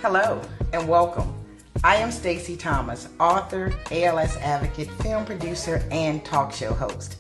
Hello and welcome. I am Stacey Thomas, author, ALS advocate, film producer, and talk show host.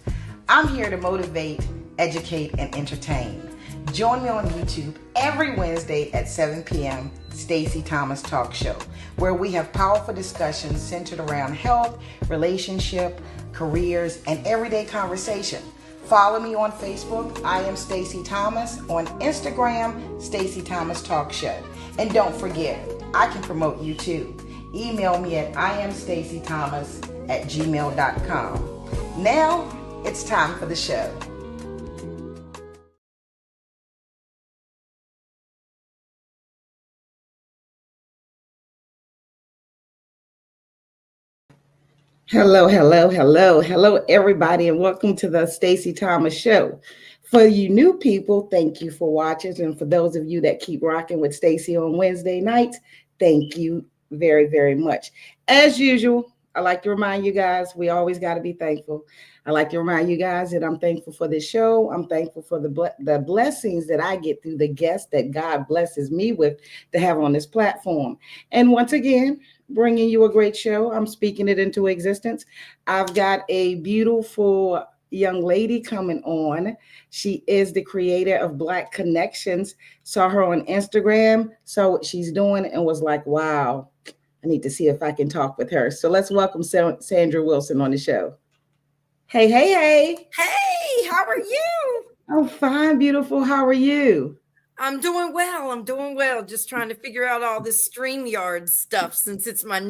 I'm here to motivate, educate, and entertain. Join me on YouTube every Wednesday at 7 p.m. Stacey Thomas Talk Show, where we have powerful discussions centered around health, relationship, careers, and everyday conversation. Follow me on Facebook, I am Stacey Thomas, on Instagram, Stacey Thomas Talk Show. And don't forget, I can promote you too. Email me at iamstaceythomas@gmail.com. Now, it's time for the show. Hello, everybody, and welcome to the Stacey Thomas Show. For you new people, thank you for watching, and for those of you that keep rocking with Stacey on Wednesday nights, thank you very, very much. As usual, I like to remind you guys, we always got to be thankful. I like to remind you guys that I'm thankful for this show. I'm thankful for the blessings that I get through the guests that God blesses me with to have on this platform. And once again, bringing you a great show. I'm speaking it into existence. I've got a beautiful young lady coming on. She is the creator of Black Connections. Saw her on Instagram, saw what she's doing, and was like, wow, I need to see if I can talk with her. So let's welcome Sandra Wilson on the show. Hey. Hey, how are you? I'm fine, beautiful. How are you? I'm doing well. Just trying to figure out all this StreamYard stuff since it's my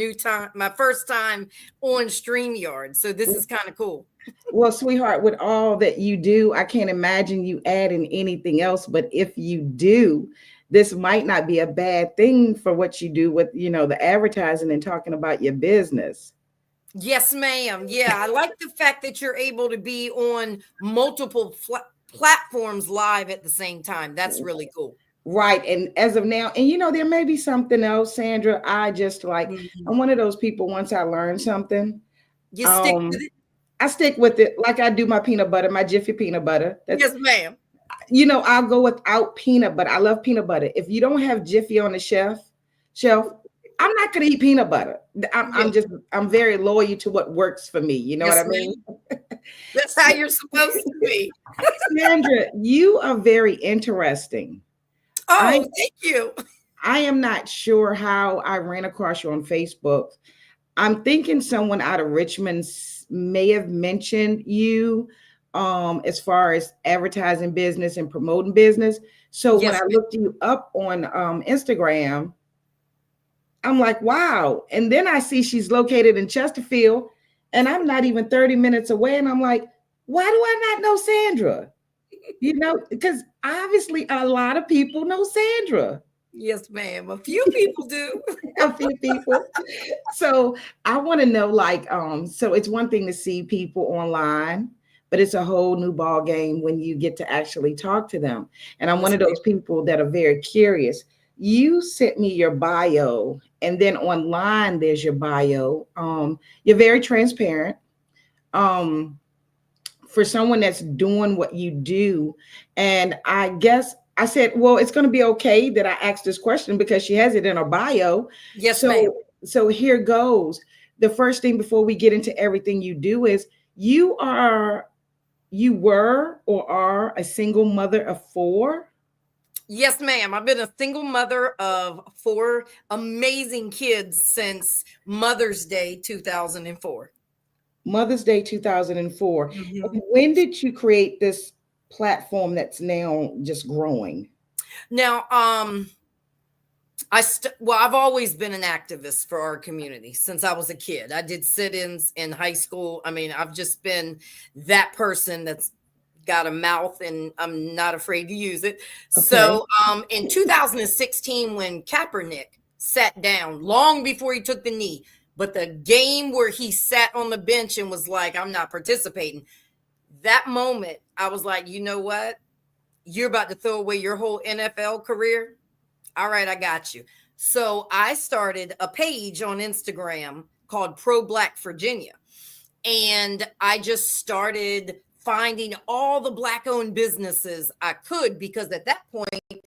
first time on StreamYard. So this is kind of cool. Well, sweetheart, with all that you do, I can't imagine you adding anything else. But if you do, this might not be a bad thing for what you do with, the advertising and talking about your business. Yes, ma'am. Yeah, I like the fact that you're able to be on multiple platforms live at the same time. That's really cool. Right. And as of now, and there may be something else, Sandra. I just I'm one of those people, once I learn something, you stick with it. I stick with it like I do my peanut butter, my Jiffy peanut butter. Yes, ma'am. I'll go without peanut butter. I love peanut butter. If you don't have Jiffy on the shelf, I'm not going to eat peanut butter. I'm very loyal to what works for me. You know what I mean? That's how you're supposed to be. Sandra, you are very interesting. Oh, thank you. I am not sure how I ran across you on Facebook. I'm thinking someone out of Richmond may have mentioned you as far as advertising business and promoting business. So when I looked you up on Instagram, I'm like, wow. And then I see she's located in Chesterfield and I'm not even 30 minutes away. And I'm like, why do I not know Sandra? Because obviously a lot of people know Sandra. Yes, ma'am. A few people do. A few people. So I want to know, so it's one thing to see people online, but it's a whole new ball game when you get to actually talk to them. And I'm one of those people that are very curious. You sent me your bio, and then online there's your bio. You're very transparent. For someone that's doing what you do. And I guess I said, well, it's going to be okay that I asked this question because she has it in her bio. Yes, ma'am. So here goes. The first thing before we get into everything you do is you were or are a single mother of 4? Yes, ma'am. I've been a single mother of 4 amazing kids since Mother's Day 2004. Mother's Day 2004. Mm-hmm. When did you create this platform that's now just growing? Now, I've always been an activist for our community since I was a kid. I did sit-ins in high school. I mean, I've just been that person that's got a mouth and I'm not afraid to use it. Okay. So in 2016, when Kaepernick sat down, long before he took the knee, but the game where he sat on the bench and was like, I'm not participating. That moment, I was like, you know what? You're about to throw away your whole NFL career. All right, I got you. So I started a page on Instagram called Pro Black Virginia. And I just started finding all the Black-owned businesses I could, because at that point,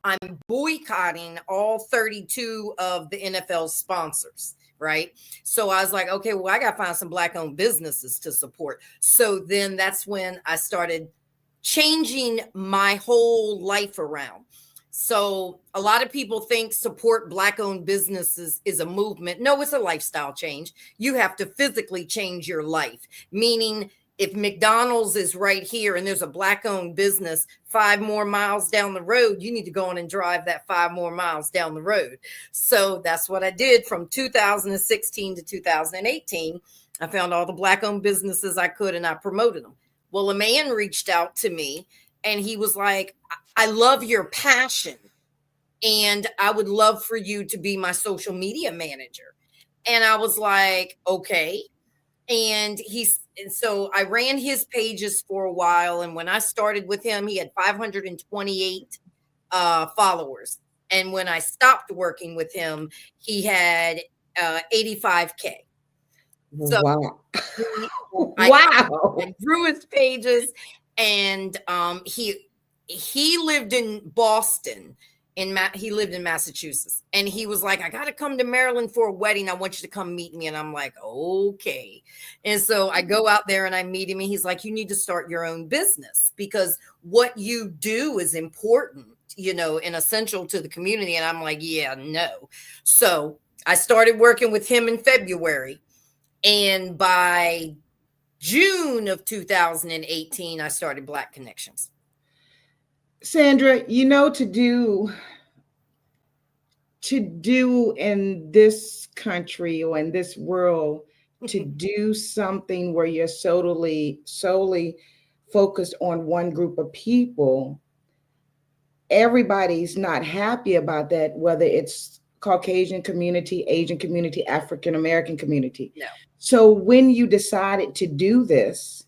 I'm boycotting all 32 of the NFL sponsors, right? So I was like, okay, well, I got to find some Black owned businesses to support. So then that's when I started changing my whole life around. So a lot of people think support Black owned businesses is a movement. No, it's a lifestyle change. You have to physically change your life, meaning if McDonald's is right here and there's a Black owned business 5 more miles down the road, you need to go on and drive that 5 more miles down the road. So that's what I did from 2016 to 2018. I found all the Black owned businesses I could and I promoted them. Well, a man reached out to me and he was like, I love your passion and I would love for you to be my social media manager. And I was like, okay. And so I ran his pages for a while. And when I started with him, he had 528 followers. And when I stopped working with him, he had 85K. So Wow. I grew his pages, and he lived in Boston. He lived in Massachusetts, and he was like, I got to come to Maryland for a wedding. I want you to come meet me. And I'm like, okay. And so I go out there and I meet him, and he's like, you need to start your own business because what you do is important, and essential to the community. And I'm like, yeah, no. So I started working with him in February, and by June of 2018, I started Black Connections. Sandra, to do in this country or in this world, to do something where you're solely focused on one group of people, everybody's not happy about that, whether it's Caucasian community, Asian community, African American community. No. So when you decided to do this,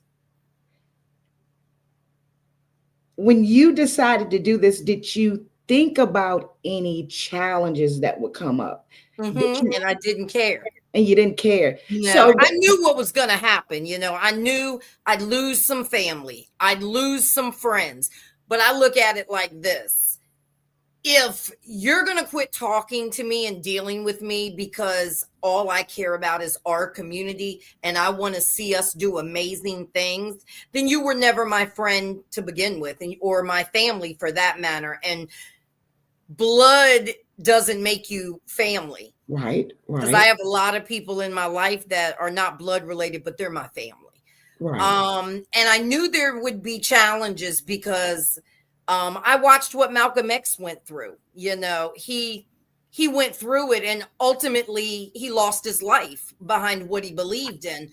did you think about any challenges that would come up? And I didn't care. And you didn't care. No, So I knew what was going to happen. I knew I'd lose some family. I'd lose some friends. But I look at it like this. If you're going to quit talking to me and dealing with me because all I care about is our community and I want to see us do amazing things, then you were never my friend to begin with, or my family for that matter. And blood doesn't make you family. Right. Because I have a lot of people in my life that are not blood related, but they're my family. Right. And I knew there would be challenges because I watched what Malcolm X went through. He went through it, and ultimately he lost his life behind what he believed in.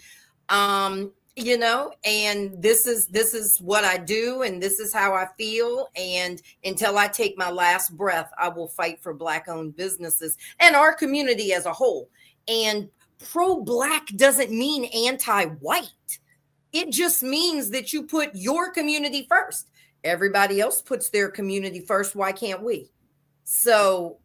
And this is what I do, and this is how I feel. And until I take my last breath, I will fight for Black owned businesses and our community as a whole. And pro-Black doesn't mean anti-white. It just means that you put your community first. Everybody else puts their community first. Why can't we? So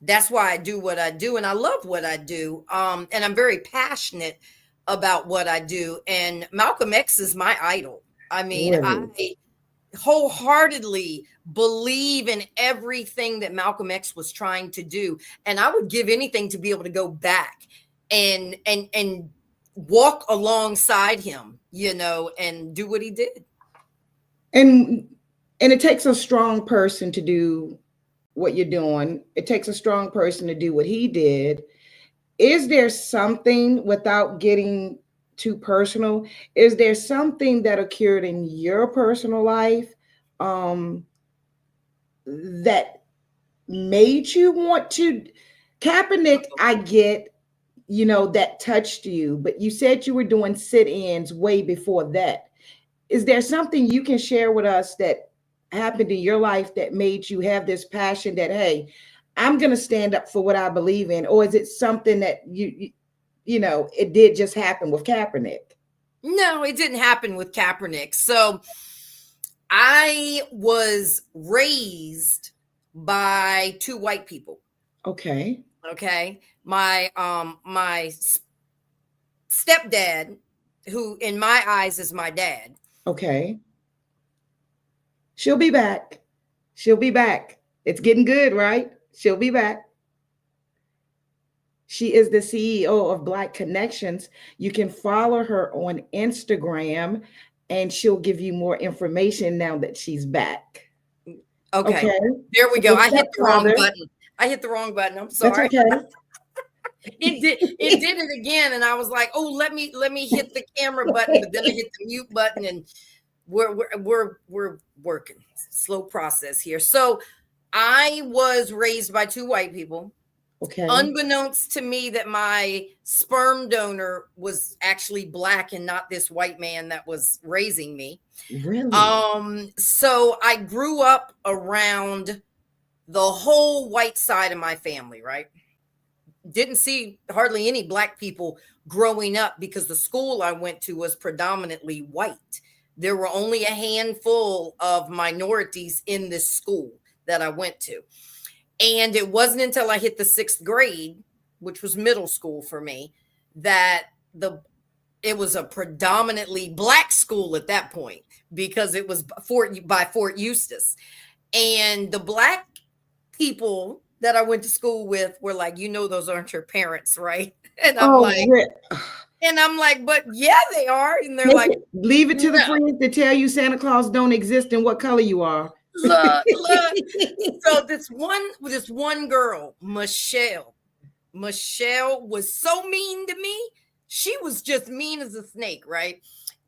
that's why I do what I do. And I love what I do. And I'm very passionate about what I do. And Malcolm X is my idol. I mean, I wholeheartedly believe in everything that Malcolm X was trying to do. And I would give anything to be able to go back and walk alongside him, and do what he did. And it takes a strong person to do what you're doing. It takes a strong person to do what he did. Is there something, without getting too personal, is there something that occurred in your personal life that made you want to? Kaepernick, I get, that touched you, but you said you were doing sit-ins way before that. Is there something you can share with us that happened in your life that made you have this passion that, hey, I'm going to stand up for what I believe in? Or is it something that it did just happen with Kaepernick? No, it didn't happen with Kaepernick. So I was raised by two white people. Okay. My stepdad, who in my eyes is my dad. Okay. She'll be back. It's getting good, right? She'll be back. She is the CEO of Black Connections. You can follow her on Instagram and she'll give you more information now that she's back. Okay, Okay. there we So go. the I hit the wrong stepfather, button. I hit the wrong button. I'm that's sorry. okay. It did it again, and I was like, oh, let me hit the camera button, but then I hit the mute button, and we're working. Slow process here. So I was raised by two white people. Okay. Unbeknownst to me that my sperm donor was actually black and not this white man that was raising me. Really? So I grew up around the whole white side of my family, right? Didn't see hardly any black people growing up because the school I went to was predominantly white. There were only a handful of minorities in this school that I went to. And it wasn't until I hit the 6th grade, which was middle school for me, that it was a predominantly black school at that point because it was by Fort Eustis. And the black people that I went to school with were like, those aren't your parents, right? And I'm Oh, like, but yeah, they are. And they're like, leave it to the no, friends to tell you Santa Claus don't exist and what color you are. look. So this one girl, Michelle was so mean to me. She was just mean as a snake, right?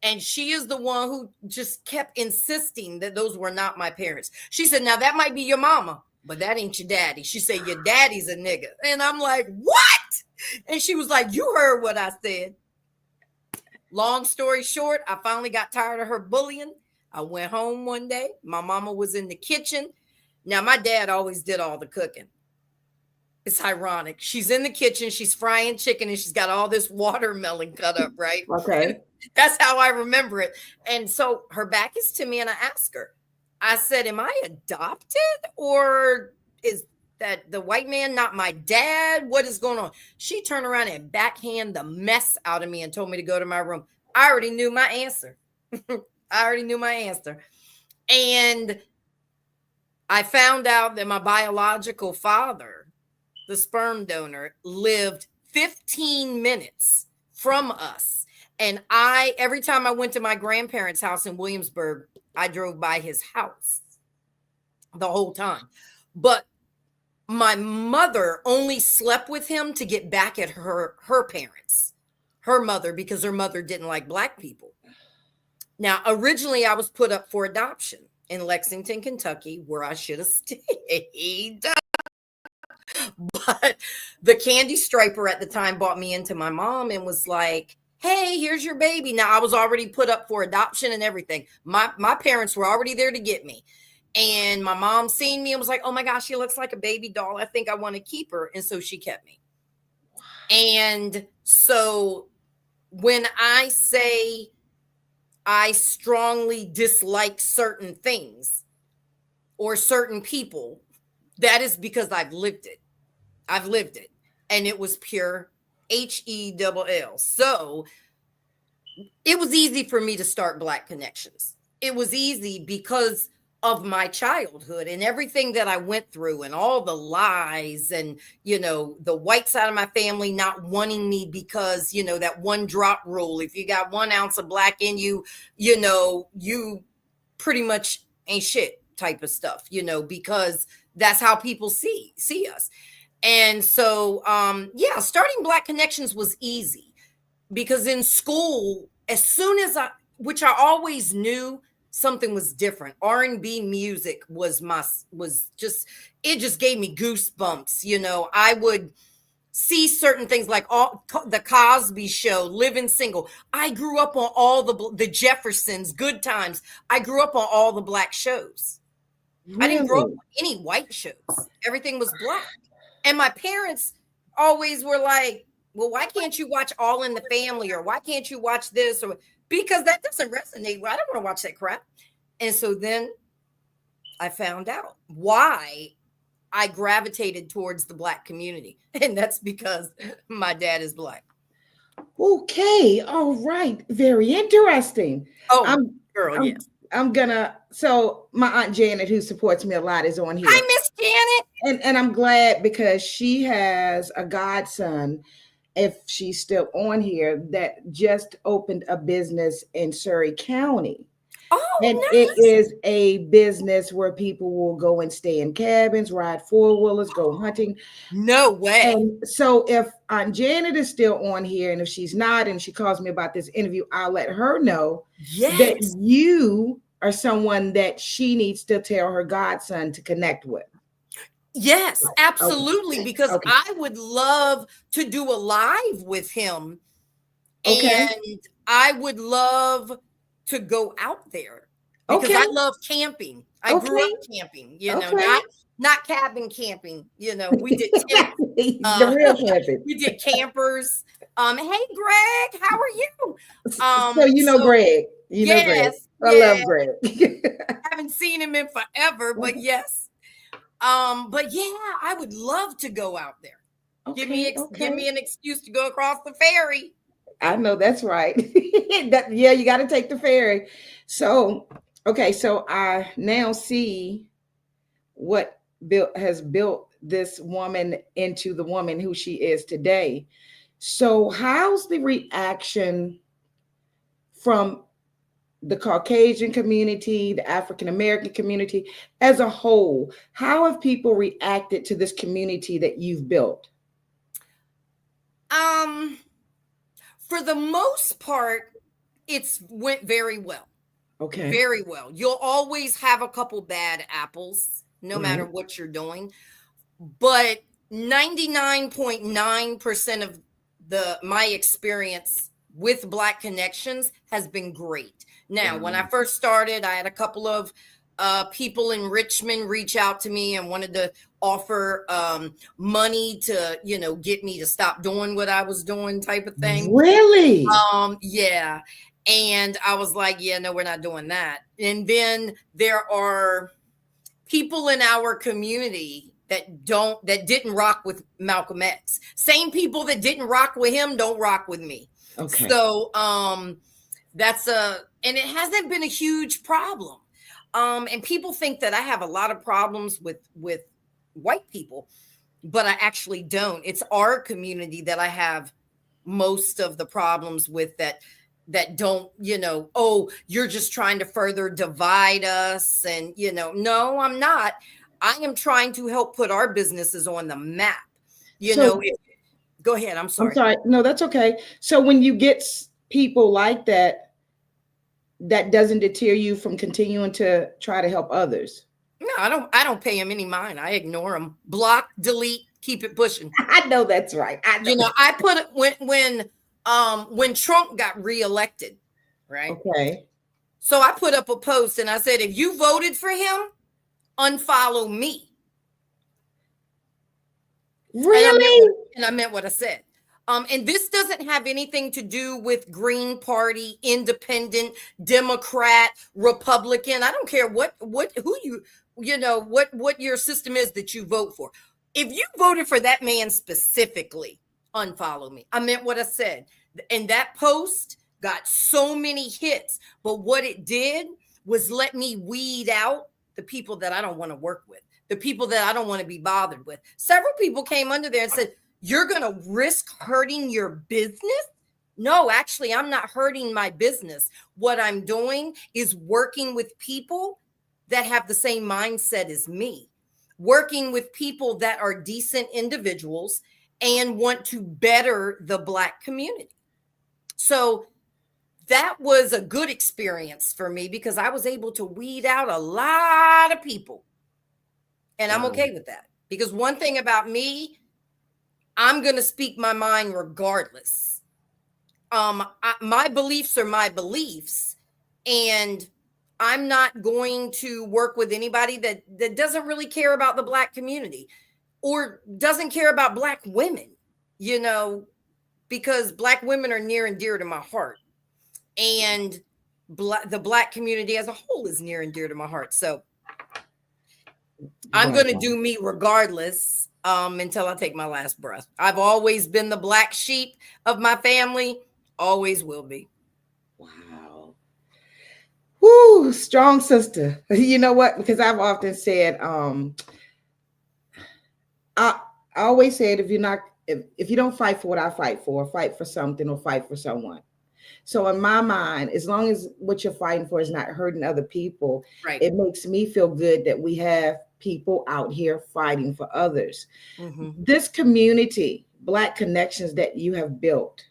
And she is the one who just kept insisting that those were not my parents. She said, now that might be your mama, but that ain't your daddy. She said, your daddy's a nigga. And I'm like, what? And she was like, you heard what I said. Long story short, I finally got tired of her bullying. I went home one day. My mama was in the kitchen. Now, my dad always did all the cooking. It's ironic. She's in the kitchen. She's frying chicken and she's got all this watermelon cut up, right? Okay. That's how I remember it. And so her back is to me and I asked her, I said, am I adopted or is that the white man not my dad? What is going on? She turned around and backhand the mess out of me and told me to go to my room. I already knew my answer. And I found out that my biological father, the sperm donor, lived 15 minutes from us. And every time I went to my grandparents' house in Williamsburg, I drove by his house the whole time. But my mother only slept with him to get back at her parents, her mother, because her mother didn't like black people. Now, originally I was put up for adoption in Lexington, Kentucky, where I should have stayed. But the candy striper at the time brought me into my mom and was like, hey, here's your baby. Now, I was already put up for adoption and everything. My parents were already there to get me. And my mom seen me and was like, oh my gosh, she looks like a baby doll. I think I want to keep her. And so she kept me. And so when I say I strongly dislike certain things or certain people, that is because I've lived it. And it was pure HELL. So it was easy for me to start Black Connections. It was easy because of my childhood and everything that I went through and all the lies and, the white side of my family not wanting me because, that 1 drop rule. If you got 1 ounce of black in you, you pretty much ain't shit type of stuff, because that's how people see us. And so, starting Black Connections was easy because in school, as soon as which I always knew something was different. R&B music it just gave me goosebumps. I would see certain things like the Cosby Show, Living Single. I grew up on all the Jeffersons, Good Times. I grew up on all the black shows. Really? I didn't grow up on any white shows. Everything was black. And my parents always were like, well, why can't you watch All in the Family? Or why can't you watch this? Or because that doesn't resonate. Well, I don't want to watch that crap. And so then I found out why I gravitated towards the Black community. And that's because my dad is Black. Okay. All right. Very interesting. Oh, girl, yes. So my Aunt Janet, who supports me a lot, is on Hi, here. Miss Janet. And I'm glad because she has a godson, if she's still on here, that just opened a business in Surrey County. And Oh, it nice. is a business where people will go and stay in cabins, ride four-wheelers, go hunting. No way. And so if Aunt Janet is still on here, and if she's not, and she calls me about this interview, I'll let her know that Yes. you are someone that she needs to tell her godson to connect with. Yes, Okay. absolutely. Because Okay. I would love to do a live with him. Okay. And I would love to go out there because Okay. I love camping. I grew up Okay. camping, Okay. not cabin camping. We did tent. The Uh, real camping. we did campers. Hey, Greg, how are you? So you know So Greg. You know Greg. yes, I yeah. love Greg. Haven't seen him in forever, but yes. But yeah, I would love to go out there. Okay. Give Okay. me an excuse to go across the ferry. I know that's right. Yeah, you got to take the ferry. So, okay, so I now see what has built this woman into the woman who she is today. So, how's the reaction from the Caucasian community, the African American community as a whole? How have people reacted to this community that you've built? Um, for the most part, it's went very well. Okay, Very well. You'll always have a couple bad apples, no matter right. what you're doing. But 99.9% of the my experience with Black connections has been great. Now, when I Wow. first started, I had a couple of people in Richmond reach out to me and wanted to offer money to, get me to stop doing what I was doing, type of thing. Really? Yeah. And I was like, yeah, no, we're not doing that. And then there are people in our community that didn't rock with Malcolm X. Same people that didn't rock with him don't rock with me. Okay. So and it hasn't been a huge problem. And people think that I have a lot of problems with white people, but I actually don't. It's our community that I have most of the problems with, that don't, oh, you're just trying to further divide us. And, no, I'm not. I am trying to help put our businesses on the map. So Go ahead. I'm I'm sorry. sorry. No, that's okay. So when you get people like that, that doesn't deter you from continuing to try to help others. No, I don't pay them any mind. I ignore them. Block, delete, keep it pushing. I know that's right. I know. I put it when Trump got reelected, right? Okay. So I put up a post and I said, if you voted for him, unfollow me. Really? And I meant what I said. And this doesn't have anything to do with Green Party, Independent, Democrat, Republican. I don't care what your system is that you vote for. If you voted for that man specifically, unfollow me. I meant what I said. And that post got so many hits, but what it did was let me weed out the people that I don't want to work with, the people that I don't want to be bothered with. Several people came under there and said, you're going to risk hurting your business? No, actually, I'm not hurting my business. What I'm doing is working with people that have the same mindset as me, working with people that are decent individuals and want to better the Black community. So that was a good experience for me because I was able to weed out a lot of people. And I'm okay with that because one thing about me, I'm going to speak my mind regardless. My beliefs are my beliefs, and I'm not going to work with anybody that doesn't really care about the Black community or doesn't care about Black women, because Black women are near and dear to my heart, and the Black community as a whole is near and dear to my heart. So I'm going to do me regardless until I take my last breath. I've always been the black sheep of my family, always will be. Wow. Whoo, strong sister. You know what? Because I've often said, I, I always said, if you don't fight for what I fight for something or fight for someone. So in my mind, as long as what you're fighting for is not hurting other people, Right. it makes me feel good that we have people out here fighting for others. Mm-hmm. This community, Black connections that you have built,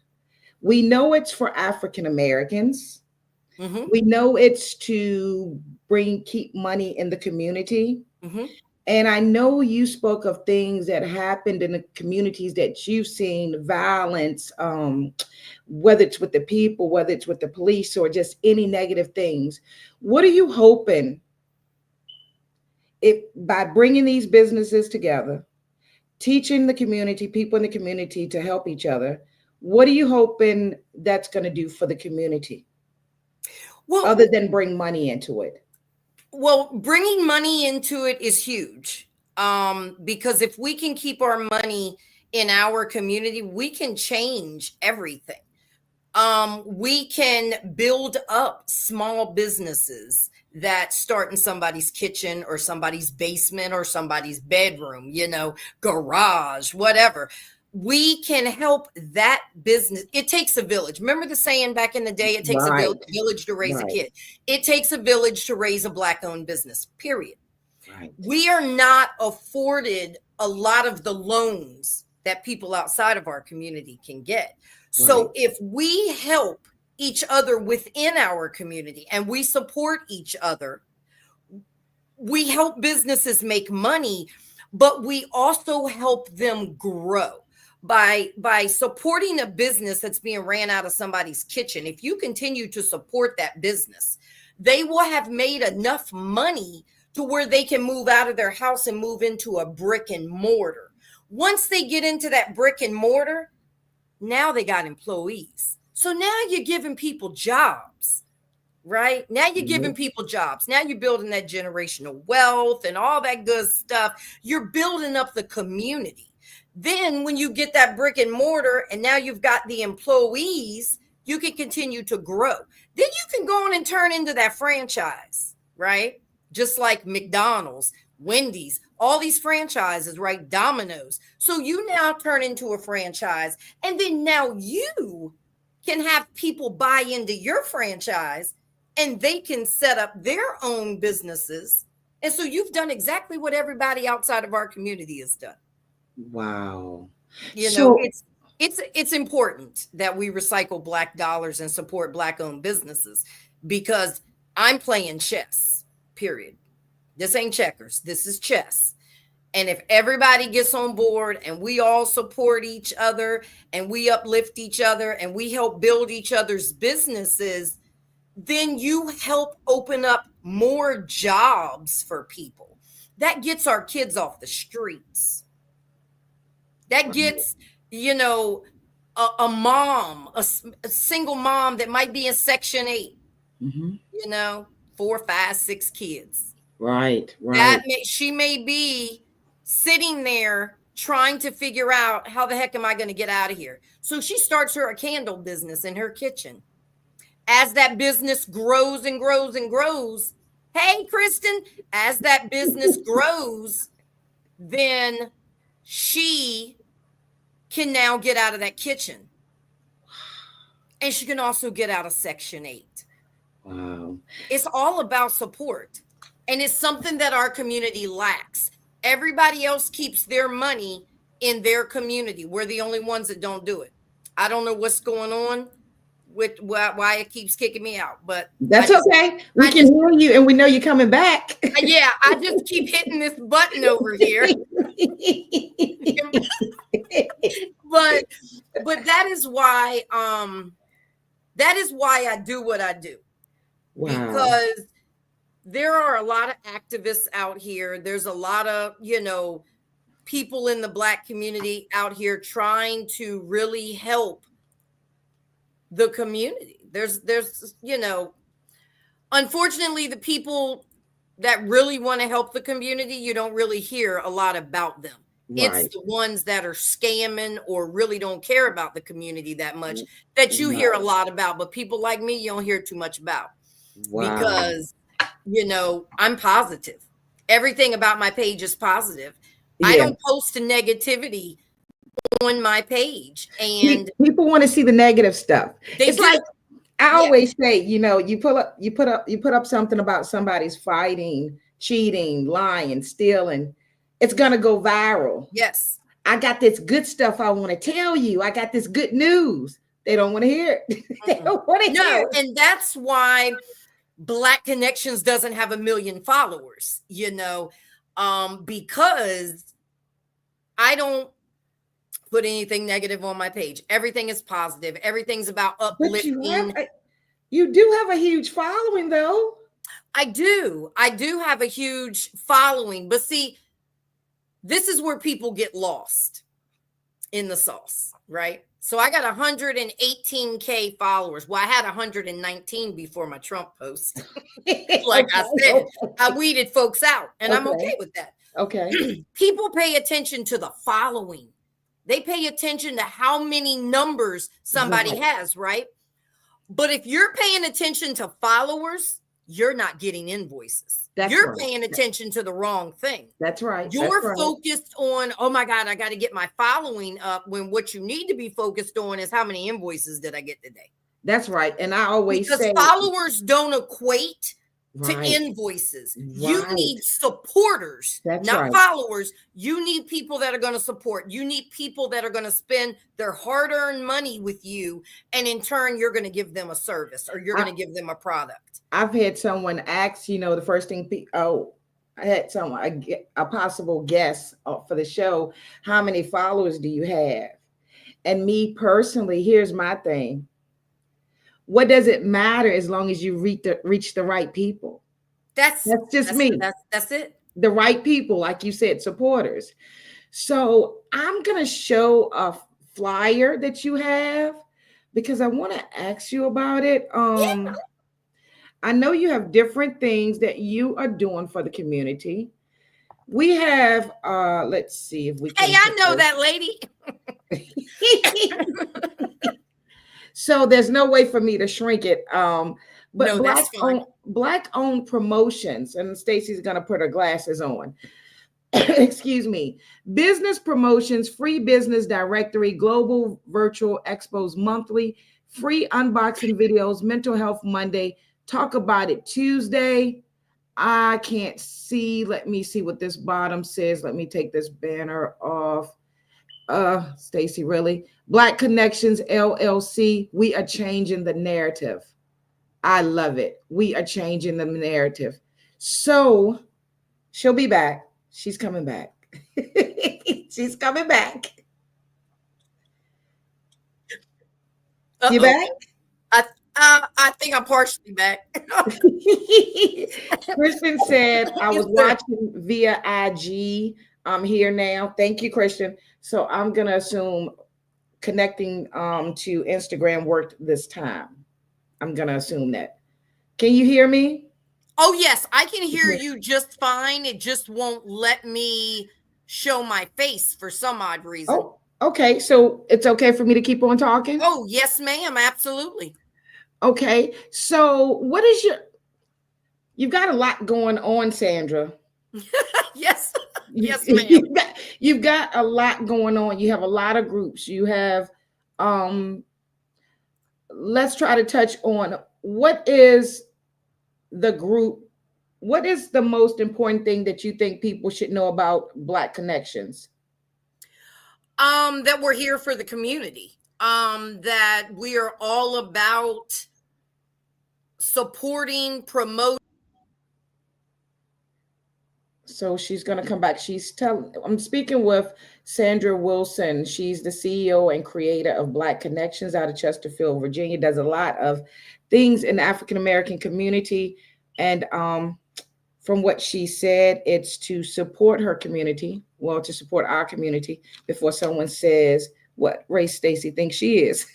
we know it's for African Americans. Mm-hmm. We know it's to keep money in the community. Mm-hmm. And I know you spoke of things that happened in the communities that you've seen, violence, whether it's with the people, whether it's with the police, or just any negative things. What are you hoping, if by bringing these businesses together, teaching the community, people in the community to help each other, what are you hoping that's going to do for the community Well, other than bring money into it? well, bringing money into it is huge. Because if we can keep our money in our community, we can change everything. We can build up small businesses that start in somebody's kitchen or somebody's basement or somebody's bedroom, garage, whatever. We can help that business. It takes a village. Remember the saying back in the day, it takes a Right, village to raise a right, kid. It takes a village to raise a Black owned business, period. right, We are not afforded a lot of the loans that people outside of our community can get. right, So if we help each other within our community and we support each other, we help businesses make money, but we also help them grow by supporting a business that's being ran out of somebody's kitchen. If you continue to support that business, they will have made enough money to where they can move out of their house and move into a brick and mortar. Once they get into that brick and mortar, now they got employees. So now you're giving people jobs, right? Now you're giving mhm, people jobs. Now you're building that generational wealth and all that good stuff. You're building up the community. Then when you get that brick and mortar and now you've got the employees, you can continue to grow. Then you can go on and turn into that franchise, right? Just like McDonald's, Wendy's, all these franchises, right? Domino's. So you now turn into a franchise, and then now you can have people buy into your franchise and they can set up their own businesses. And so you've done exactly what everybody outside of our community has done. wow. You know, So, it's important that we recycle Black dollars and support Black owned businesses, because I'm playing chess, period. This ain't checkers, this is chess. And if everybody gets on board and we all support each other and we uplift each other and we help build each other's businesses, then you help open up more jobs for people. That gets our kids off the streets. That gets, you know, a mom, a single mom that might be in Section 8, mhm, you know, 4, 5, 6 kids. right, right, She may be sitting there trying to figure out, how the heck am I going to get out of here? So she starts a candle business in her kitchen. As that business grows and grows and grows, hey, Kristen, as that business grows, then she can now get out of that kitchen. And she can also get out of Section 8. wow. It's all about support. And it's something that our community lacks. Everybody else keeps their money in their community. We're the only ones that don't do it. I don't know what's going on with why it keeps kicking me out, but That's okay. We I can just, hear you and we know you're coming back. yeah, I just keep hitting this button over here. but that is why I do what I do, Wow. because there are a lot of activists out here. There's a lot of, people in the Black community out here trying to really help the community. There's, unfortunately, the people that really want to help the community, you don't really hear a lot about them. It's Right. the ones that are scamming or really don't care about the community that much that you hear a Right. lot about. But people like me, you don't hear too much about. Wow. because, I'm positive. Everything about my page is positive. I Yeah. don't post negativity on my page, and People want to see the negative stuff. they It's like do. I Yeah. always say, you put up something about somebody's fighting, cheating, lying, stealing. It's gonna go viral. Yes. I got this good stuff I want to tell you. I got this good news. They don't want to hear it. They Mm-mm. don't want to hear No, it. and that's why Black Connections doesn't have 1 million followers, because I don't put anything negative on my page. Everything is positive. Everything's about But uplifting. you do have a huge following though. I do. I do have a huge following, but see, this is where people get lost in the sauce, right? So I got 118K followers. Well, I had 119 before my Trump post. Like I said, I weeded folks out, and I'm Okay. okay with that. Okay. People pay attention to the following. They pay attention to how many numbers somebody Right. has, right? But if you're paying attention to followers, you're not getting invoices. That's You're right. paying attention to the wrong thing. That's right. That's You're right. focused on, oh my God, I got to get my following up, when what you need to be focused on is how many invoices did I get today? That's right. And I always Because say, followers don't equate to right. invoices. You Right. need supporters, That's not right. followers. You need people that are going to support. You need people that are going to spend their hard-earned money with you, and in turn, you're going to give them a service, or you're going to give them a product. I've had someone ask, the first thing, I had someone, a possible guest for the show, how many followers do you have? And me personally, here's my thing. What does it matter as long as you reach the right people? That's just me. That's it. The right people, like you said, supporters. So I'm going to show a flyer that you have because I want to ask you about it. Yeah. I know you have different things that you are doing for the community. We have, let's see if we can. Hey, I know that lady. So there's no way for me to shrink it. But No, that's fine. Black owned promotions, and Stacey's gonna put her glasses on. Excuse me. Business promotions, free business directory, global virtual expos monthly, free unboxing videos, mental health Monday, talk about it Tuesday. I can't see. Let me see what this bottom says. Let me take this banner off. Stacey, really? Black Connections LLC. We are changing the narrative. I love it. We are changing the narrative. So she'll be back. She's coming back. She's coming back. You back? I think I'm partially back. Christian said, I was watching via IG. I'm here now. Thank you, Christian. So I'm going to assume connecting to Instagram worked this time. I'm going to assume that. Can you hear me? Oh, yes, I can hear you just fine. It just won't let me show my face for some odd reason. Oh, okay. So it's okay for me to keep on talking? Oh, yes, ma'am. Absolutely. Okay. So what is you've got a lot going on, Sandra. Yes. Yes, ma'am. You've got a lot going on. You have a lot of groups. You have, let's try to touch on what is the group. What is the most important thing that you think people should know about Black Connections? That we're here for the community. That we are all about supporting, promoting. So she's going to come back. I'm speaking with Sandra Wilson. She's the CEO and creator of Black Connections out of Chesterfield, Virginia. Does a lot of things in the African American community. And from what she said, it's to support her community. Well, to support our community before someone says what race Stacey thinks she is.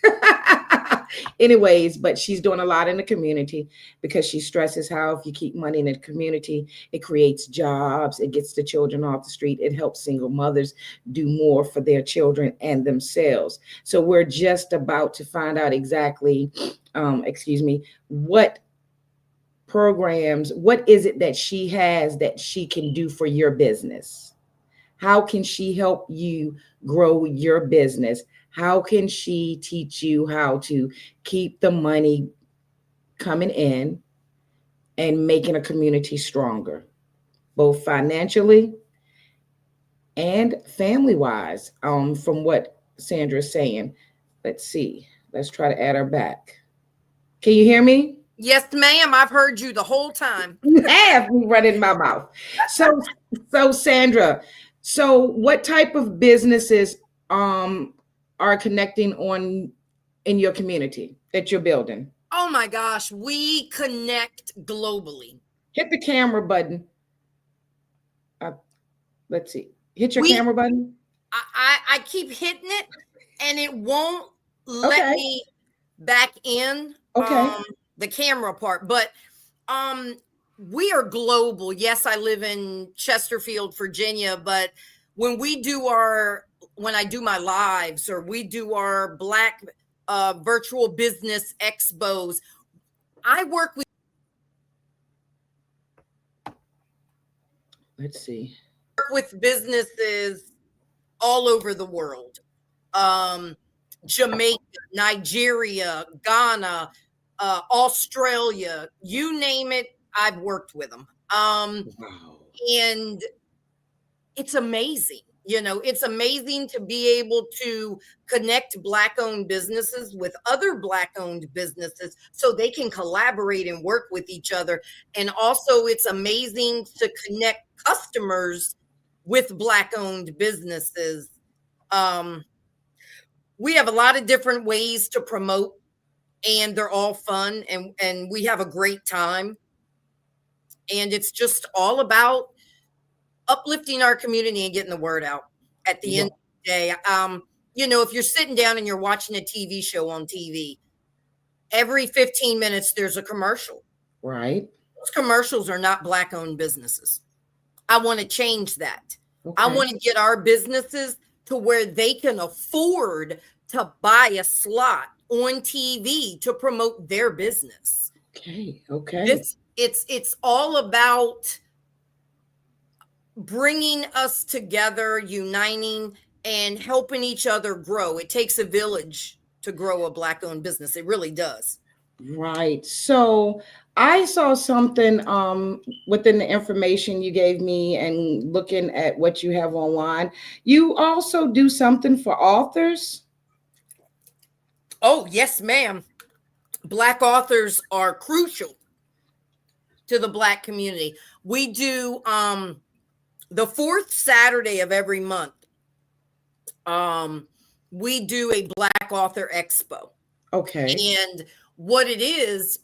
Anyways, but she's doing a lot in the community because she stresses how if you keep money in the community, it creates jobs, it gets the children off the street, it helps single mothers do more for their children and themselves. So we're just about to find out exactly, what programs, what is it that she has that she can do for your business? How can she help you grow your business? How can she teach you how to keep the money coming in and making a community stronger, both financially and family wise? From what Sandra's saying, let's see. Let's try to add her back. Can you hear me? Yes, ma'am. I've heard you the whole time. You have me running my mouth. So, so Sandra, so what type of businesses um are connecting on in your community that you're building? Oh my gosh, we connect globally. Hit the camera button. Uh, let's see. Hit your We camera button. I keep hitting it and it won't let Okay. me back in Okay. the camera part, but um we are global. Yes, I live in Chesterfield, Virginia, but when I do my lives or we do our Black virtual business expos, I work Let's see. with businesses all over the world. Jamaica, Nigeria, Ghana, Australia, you name it, I've worked with them. Wow. And it's amazing. It's amazing to be able to connect Black owned businesses with other Black owned businesses so they can collaborate and work with each other. And also, it's amazing to connect customers with Black owned businesses. Um, we have a lot of different ways to promote, and they're all fun, and we have a great time. And it's just all about uplifting our community and getting the word out at the end of the day. If you're sitting down and you're watching a TV show on TV, every 15 minutes there's a commercial. Right. Those commercials are not Black owned businesses. I want to change that. Okay. I want to get our businesses to where they can afford to buy a slot on TV to promote their business. Okay. Okay. It's all about bringing us together, uniting, and helping each other grow. It takes a village to grow a Black owned business. It really does. Right. So I saw something within the information you gave me and looking at what you have online. You also do something for authors? Oh, yes, ma'am. Black authors are crucial to the Black community. We do the fourth Saturday of every month. We do a Black Author Expo. Okay. And what it is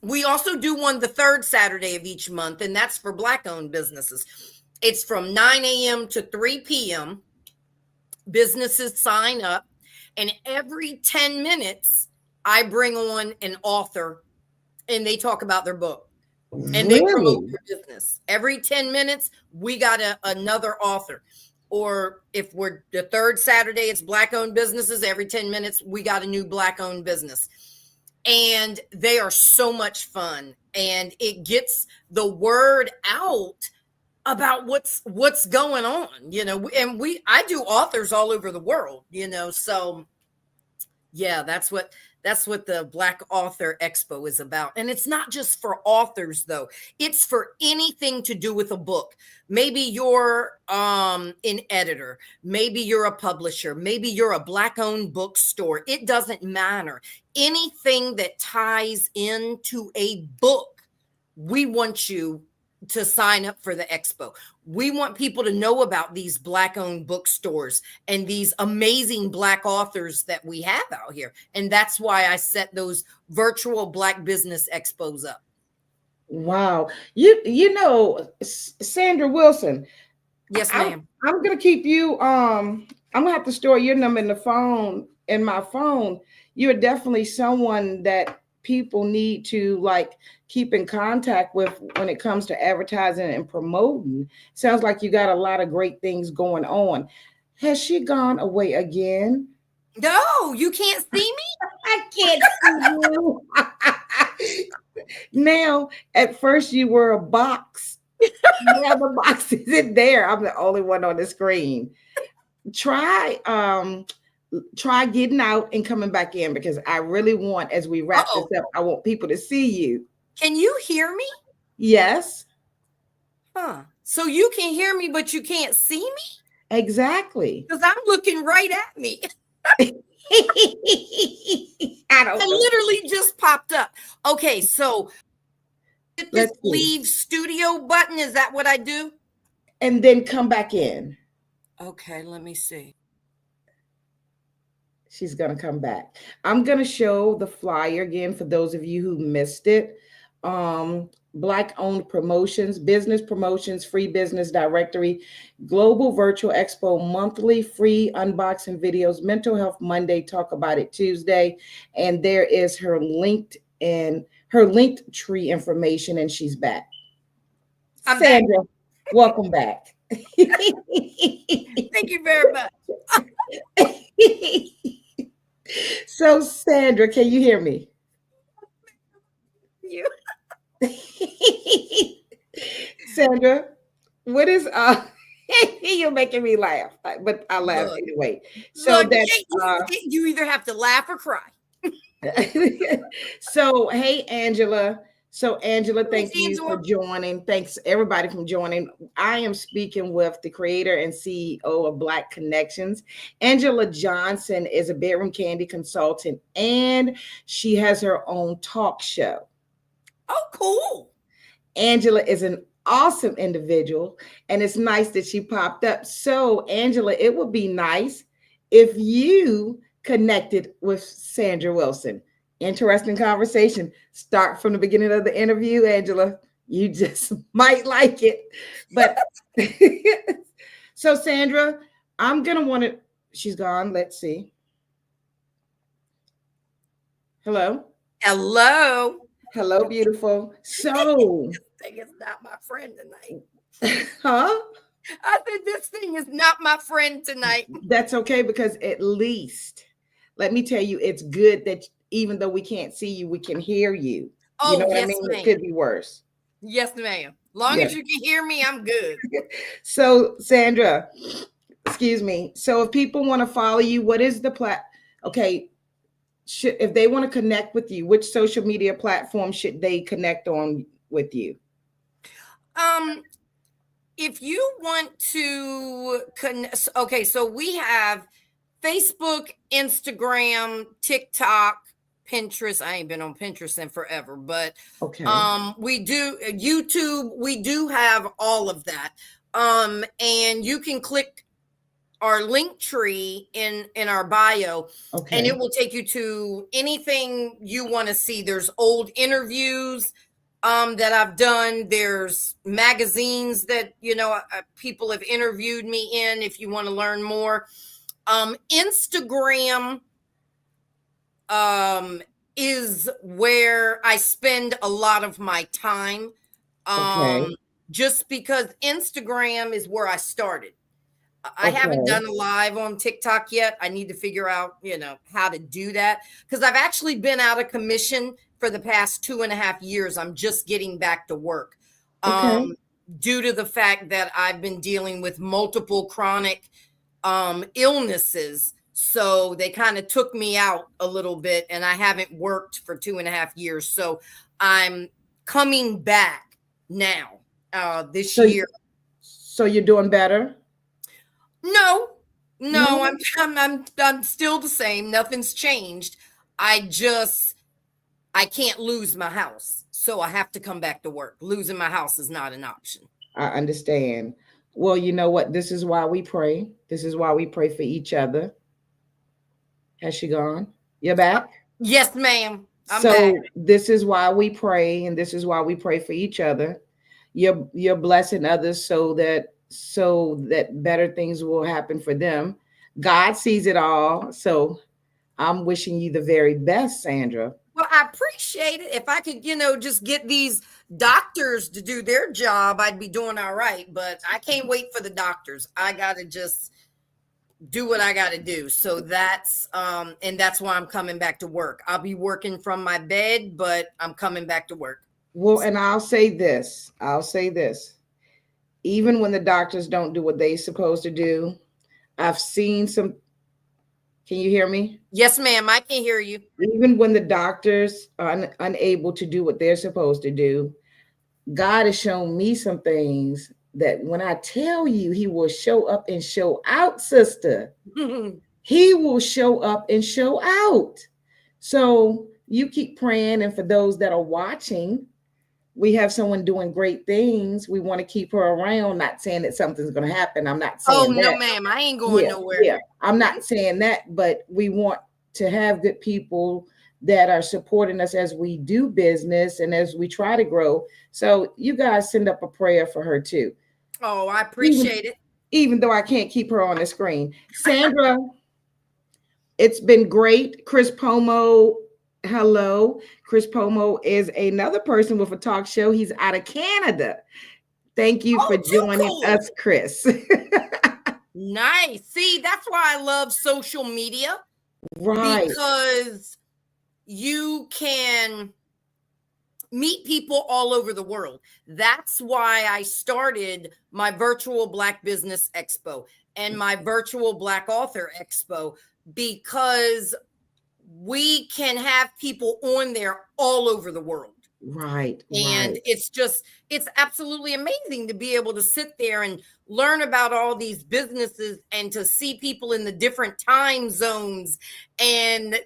we also do one the third Saturday of each month, and that's for Black owned businesses. It's from 9 a.m. to 3 p.m. Businesses sign up, and every 10 minutes, I bring on an author and they talk about their book and they promote their business. Every 10 minutes, we got another author. Or if we're the third Saturday, it's Black owned businesses. Every 10 minutes, we got a new Black owned business. And they are so much fun. And it gets the word out about what's going on, and I do authors all over the world, so yeah, that's what the Black Author Expo is about. And it's not just for authors though. It's for anything to do with a book. Maybe you're an editor, maybe you're a publisher, maybe you're a Black owned bookstore. It doesn't matter. Anything that ties into a book, we want you to sign up for the expo. We want people to know about these Black owned bookstores and these amazing Black authors that we have out here. And that's why I set those virtual Black business expos up. Wow. Sandra Wilson. Yes, ma'am. I'm gonna keep you I'm gonna have to store your number in my phone. You're definitely someone that people need to keep in contact with when it comes to advertising and promoting. Sounds like you got a lot of great things going on. Has she gone away again? No, you can't see me. I can't see you. Now, at first you were a box. Now the box isn't there. I'm the only one on the screen. Try try getting out and coming back in because I really want, as we wrap this Uh-oh. up, I want people to see you. Can you hear me? Yes, Huh. So you can hear me, but you can't see me? exactly. Because I'm looking right at me. I I don't know. literally just popped up. Okay, so hit this Let's see. leave studio button. Is that what I do? And then come back in. Okay, let me see. She's going to come back. I'm going to show the flyer again for those of you who missed it. Black owned promotions, business promotions, free business directory, global virtual expo monthly, free unboxing videos, mental health Monday, talk about it Tuesday. And there is her linked tree information, and she's back. I'm Sandra, welcome back. Thank you very much. So, Sandra, can you hear me? You. Sandra, what is you're making me laugh, but I laugh Look, anyway. So that's you either have to laugh or cry. so hey Angela. So Angela, Thanks, thank you for Angela. joining. Thanks everybody for joining. I am speaking with the creator and CEO of Black Connections. Angela Johnson is a bedroom candy consultant and she has her own talk show. Oh, cool. Angela is an awesome individual, and it's nice that she popped up. So, Angela, it would be nice if you connected with Sandra Wilson. Interesting conversation. Start from the beginning of the interview, Angela. You just might like it. But so, Sandra, I'm going to want to, she's gone. Let's see. Hello. Hello. Hello, beautiful. So, Thing is not my friend tonight. huh? I said this thing is not my friend tonight. That's okay because at least, let me tell you, it's good that even though we can't see you, we can hear you. You know Oh, what I yes, mean? It ma'am. could be worse. Yes, ma'am. Long Yeah. as you can hear me, I'm good. So, Sandra, excuse me. So, if people want to follow you, what is the Okay, if they want to connect with you, which social media platform should they connect on with you? If you want to connect, okay, so we have Facebook, Instagram, TikTok, Pinterest. I ain't been on Pinterest in forever, but Okay. we do YouTube. We do have all of that. And you can click our link tree in our bio, Okay. and it will take you to anything you want to see. There's old interviews that I've done. There's magazines that people have interviewed me in. If you want to learn more, Instagram is where I spend a lot of my time. Okay. Just because Instagram is where I started. I Okay. haven't done a live on TikTok yet. I need to figure out, how to do that because I've actually been out of commission for the past 2.5 years. I'm just getting back to work. Okay. Due to the fact that I've been dealing with multiple chronic illnesses. So they kind of took me out a little bit and I haven't worked for 2.5 years. So I'm coming back now this year. So you're doing better? No, No? I'm still the same. Nothing's changed. I can't lose my house. So I have to come back to work. Losing my house is not an option. I understand. Well, you know what? This is why we pray. This is why we pray for each other. Has she gone? You're back? Yes, ma'am. I'm So back. this is why we pray, and this is why we pray for each other. You're blessing others so that better things will happen for them. God sees it all. So I'm wishing you the very best, Sandra. Well, I appreciate it. If I could, just get these doctors to do their job, I'd be doing all right. But I can't wait for the doctors. I got to just do what I got to do. So that's and that's why I'm coming back to work. I'll be working from my bed, but I'm coming back to work. Well, and I'll say this. Even when the doctors don't do what they're supposed to do, I've seen some. Can you hear me? Yes, ma'am. I can hear you. Even when the doctors are unable to do what they're supposed to do, God has shown me some things that when I tell you, He will show up and show out, sister. He will show up and show out. So you keep praying. And for those that are watching, we have someone doing great things. We want to keep her around, not saying that something's going to happen. I'm not saying Oh, no, that. ma'am. I ain't going nowhere. Yeah, I'm not saying that, but we want to have good people that are supporting us as we do business and as we try to grow. So you guys send up a prayer for her too. Oh, I appreciate it. Even though I can't keep her on the screen. Sandra, it's been great. Chris Pomo, hello. Chris Pomo is another person with a talk show. He's out of Canada. Thank you for joining us, Chris. Nice. See, that's why I love social media. Right. Because you can meet people all over the world. That's why I started my virtual Black Business Expo and my virtual Black Author Expo, because we can have people on there all over the world. Right. And it's absolutely amazing to be able to sit there and learn about all these businesses and to see people in the different time zones. And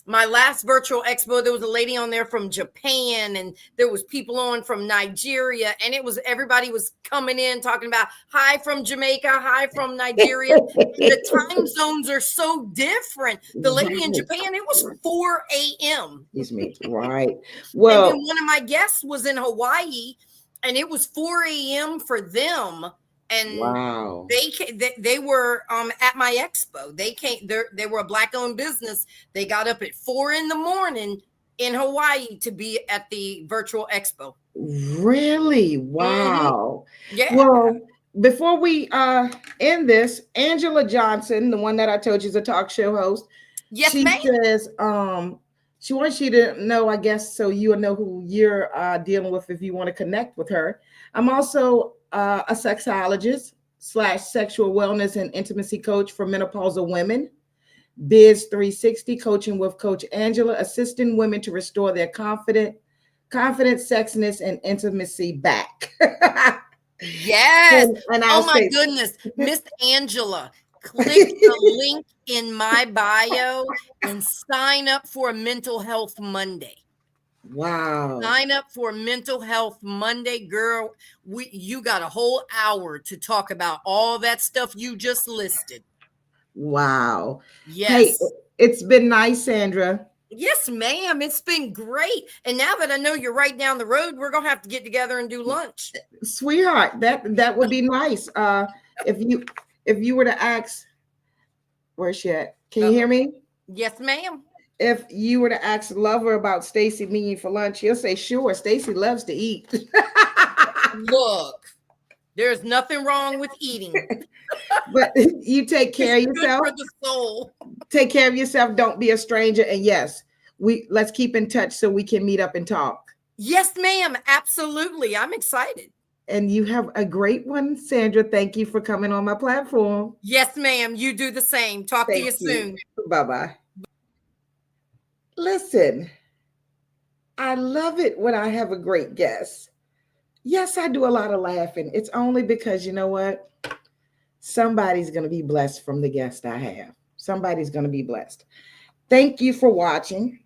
my last virtual expo, there was a lady on there from Japan, and there was people on from Nigeria, and everybody was coming in talking about hi from Jamaica, hi from Nigeria. The time zones are so different. The lady in Japan, it was 4 a.m. Excuse me. Right. Well, and then one of my guests was in Hawaii, and it was 4 a.m. for them. And wow. They were at my expo. They were a Black-owned business. They got up at 4 a.m. in Hawaii to be at the virtual expo. Really? Wow. Mm-hmm. Yeah. Well, before we end this, Angela Johnson, the one that I told you is a talk show host. Yes, she ma'am. says she wants you to know, I guess, so you'll know who you're dealing with if you want to connect with her. I'm also a sexologist / sexual wellness and intimacy coach for menopausal women. Biz 360 coaching with Coach Angela, assisting women to restore their confidence, sexiness, and intimacy back. Yes. And oh my goodness, Miss Angela, click the link in my bio and sign up for a Mental Health Monday. Wow. Sign up for Mental Health Monday, girl. You got a whole hour to talk about all that stuff you just listed. Wow. Yes. Hey, it's been nice, Sandra. Yes, ma'am. It's been great. And now that I know you're right down the road, we're going to have to get together and do lunch. Sweetheart, that would be nice. If you were to ask, where's she at? Can you hear me? Yes, ma'am. If you were to ask Lover about Stacey meeting for lunch, he'll say, sure, Stacey loves to eat. Look, there's nothing wrong with eating. But you take care of yourself. Good for the soul. Take care of yourself. Don't be a stranger. And yes, let's keep in touch so we can meet up and talk. Yes, ma'am. Absolutely. I'm excited. And you have a great one, Sandra. Thank you for coming on my platform. Yes, ma'am. You do the same. Talk to you soon. Bye-bye. Listen, I love it when I have a great guest. Yes, I do a lot of laughing. It's only because, you know what? Somebody's going to be blessed from the guest I have. Somebody's going to be blessed. Thank you for watching.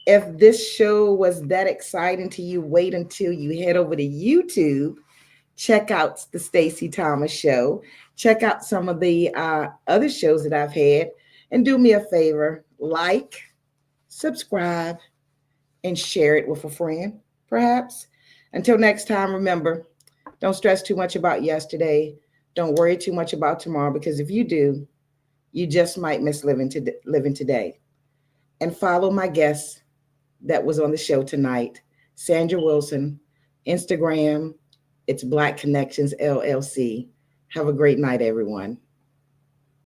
If this show was that exciting to you, wait until you head over to YouTube. Check out the Stacey Thomas Show. Check out some of the other shows that I've had. And do me a favor, like, subscribe, and share it with a friend, perhaps. Until next time, remember, don't stress too much about yesterday. Don't worry too much about tomorrow, because if you do, you just might miss living today. And follow my guest that was on the show tonight, Sandra Wilson, Instagram. It's Black Connections LLC. Have a great night, everyone.